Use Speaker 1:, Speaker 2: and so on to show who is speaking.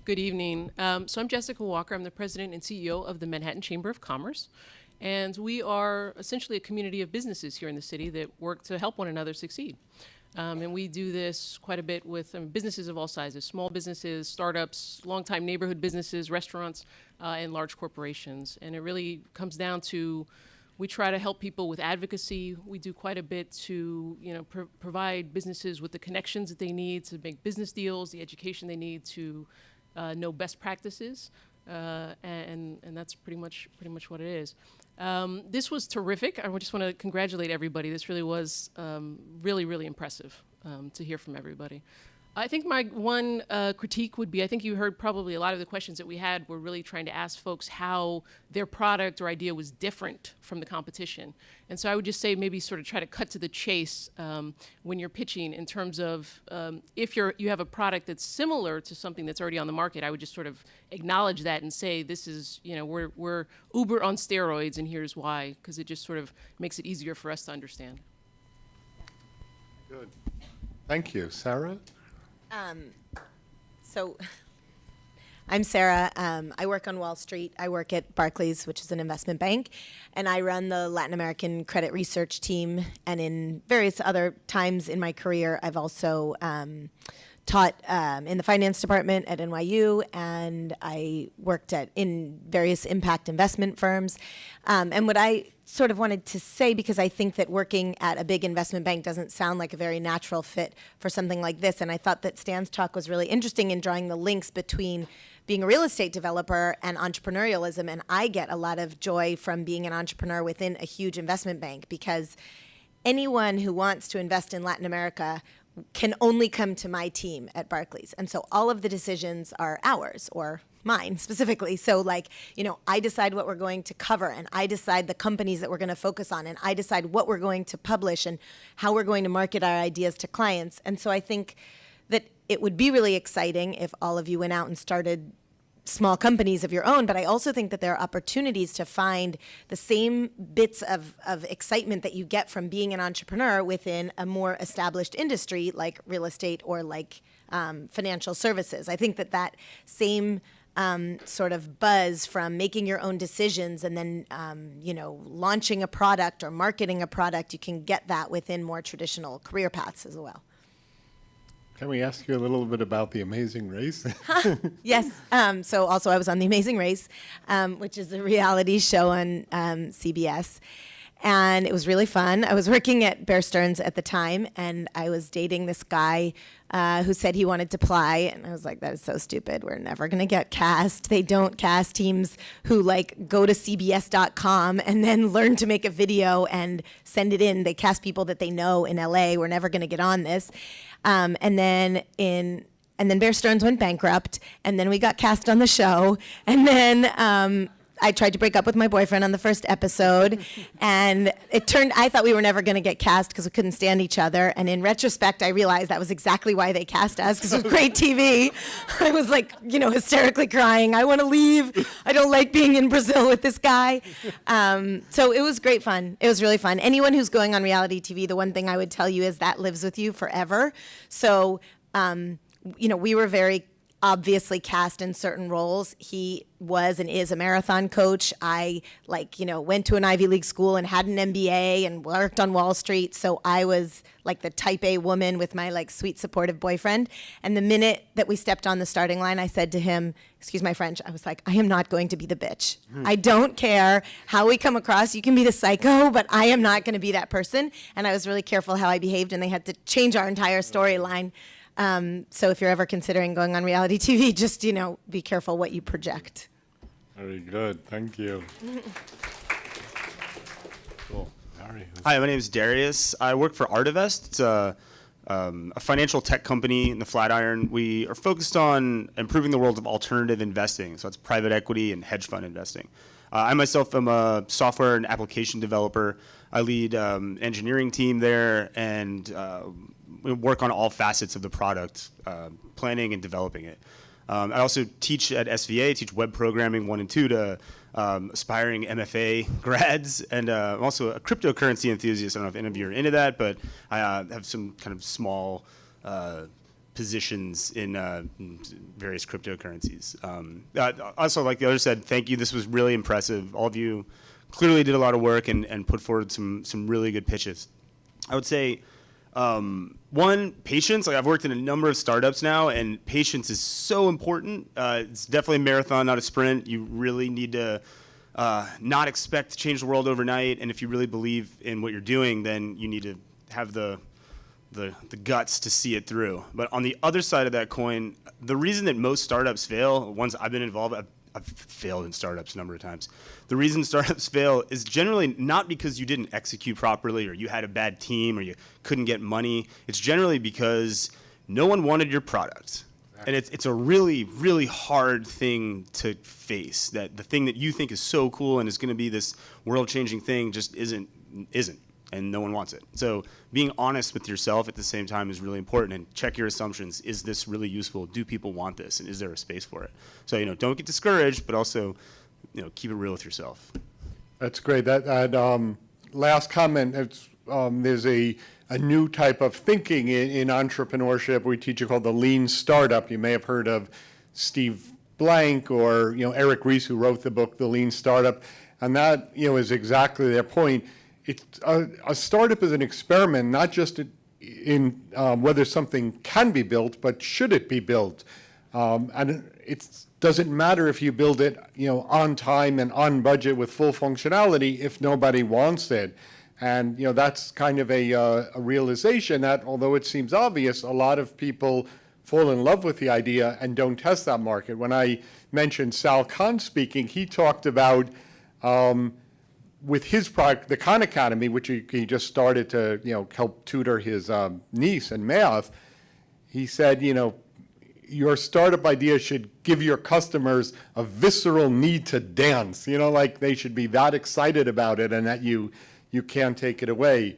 Speaker 1: Good evening. So I'm Jessica Walker. I'm the president and CEO of the Manhattan Chamber of Commerce. And we are essentially a community of businesses here in the city that work to help one another succeed. And we do this quite a bit with businesses of all sizes, small businesses, startups, longtime neighborhood businesses, restaurants, and large corporations. And it really comes down to we try to help people with advocacy. We do quite a bit to, provide businesses with the connections that they need to make business deals, the education they need to know best practices, and that's pretty much what it is. This was terrific. I just want to congratulate everybody. This really was really impressive to hear from everybody. I think my one critique would be, I think you heard probably a lot of the questions that we had were really trying to ask folks how their product or idea was different from the competition. And so I would just say maybe sort of try to cut to the chase when you're pitching in terms of if you have a product that's similar to something that's already on the market, I would just sort of acknowledge that and say this is, we're Uber on steroids and here's why, because it just sort of makes it easier for us to understand.
Speaker 2: Good. Thank you. Sarah?
Speaker 3: So I'm Sarah. I work on Wall Street. I work at Barclays, which is an investment bank, and I run the Latin American credit research team. And in various other times in my career, I've also taught in the finance department at NYU, and I worked in various impact investment firms. And what I sort of wanted to say, because I think that working at a big investment bank doesn't sound like a very natural fit for something like this, and I thought that Stan's talk was really interesting in drawing the links between being a real estate developer and entrepreneurialism, and I get a lot of joy from being an entrepreneur within a huge investment bank, because anyone who wants to invest in Latin America can only come to my team at Barclays. And so all of the decisions are ours, or mine specifically. So I decide what we're going to cover, and I decide the companies that we're going to focus on, and I decide what we're going to publish and how we're going to market our ideas to clients. And so I think that it would be really exciting if all of you went out and started small companies of your own, but I also think that there are opportunities to find the same bits of excitement that you get from being an entrepreneur within a more established industry like real estate or like financial services. I think that same sort of buzz from making your own decisions and then, launching a product or marketing a product, you can get that within more traditional career paths as well.
Speaker 2: Can we ask you a little bit about The Amazing Race?
Speaker 3: Yes. So also I was on The Amazing Race, which is a reality show on CBS. And it was really fun. I was working at Bear Stearns at the time, and I was dating this guy who said he wanted to apply. And I was like, that is so stupid. We're never going to get cast. They don't cast teams who go to CBS.com and then learn to make a video and send it in. They cast people that they know in LA. We're never going to get on this. And then Bear Stearns went bankrupt, and then we got cast on the show. And then I tried to break up with my boyfriend on the first episode, and I thought we were never going to get cast because we couldn't stand each other. And in retrospect, I realized that was exactly why they cast us, because it was great TV. I was hysterically crying. I want to leave. I don't like being in Brazil with this guy. So it was great fun. It was really fun. Anyone who's going on reality TV, the one thing I would tell you is that lives with you forever. So, we were very obviously cast in certain roles. He was and is a marathon coach. I went to an Ivy League school and had an MBA and worked on Wall Street. So I was the type A woman with my sweet supportive boyfriend. And the minute that we stepped on the starting line, I said to him, excuse my French, I was like, I am not going to be the bitch. I don't care how we come across. You can be the psycho, but I am not going to be that person. And I was really careful how I behaved, and they had to change our entire storyline. So if you're ever considering going on reality TV, just, be careful what you project.
Speaker 2: Very good. Thank you. Cool. Harry.
Speaker 4: Hi, my name is Darius. I work for Artivest. It's a financial tech company in the Flatiron. We are focused on improving the world of alternative investing. So it's private equity and hedge fund investing. I myself am a software and application developer. I lead engineering team there, and we work on all facets of the product, planning and developing it. I also teach at SVA, teach web programming 1 and 2 to aspiring MFA grads, and I'm also a cryptocurrency enthusiast. I don't know if any of you are into that, but I have some kind of small positions in various cryptocurrencies. Also, like the other said, thank you. This was really impressive. All of you clearly did a lot of work and put forward some really good pitches. I would say, one, patience. Like I've worked in a number of startups now, and patience is so important. It's definitely a marathon, not a sprint. You really need to not expect to change the world overnight. And if you really believe in what you're doing, then you need to have the guts to see it through. But on the other side of that coin, the reason that most startups fail, ones I've been involved, I've failed in startups a number of times. The reason startups fail is generally not because you didn't execute properly or you had a bad team or you couldn't get money. It's generally because no one wanted your product. And it's a really, really hard thing to face, that the thing that you think is so cool and is going to be this world-changing thing just isn't, and no one wants it. So being honest with yourself at the same time is really important, and check your assumptions. Is this really useful? Do people want this? And is there a space for it? So, don't get discouraged, but also, keep it real with yourself.
Speaker 2: That's great. That last comment, there's a new type of thinking in entrepreneurship we teach it called the lean startup. You may have heard of Steve Blank or Eric Ries, who wrote the book The Lean Startup, and that is exactly their point. It's a startup is an experiment, not just in whether something can be built, but should it be built. And it doesn't matter if you build it, on time and on budget with full functionality if nobody wants it. And that's kind of a realization that, although it seems obvious, a lot of people fall in love with the idea and don't test that market. When I mentioned Sal Khan speaking, he talked about with his product, the Khan Academy, which he just started to help tutor his niece in math. He said, your startup idea should give your customers a visceral need to dance. Like they should be that excited about it, and that you can't take it away.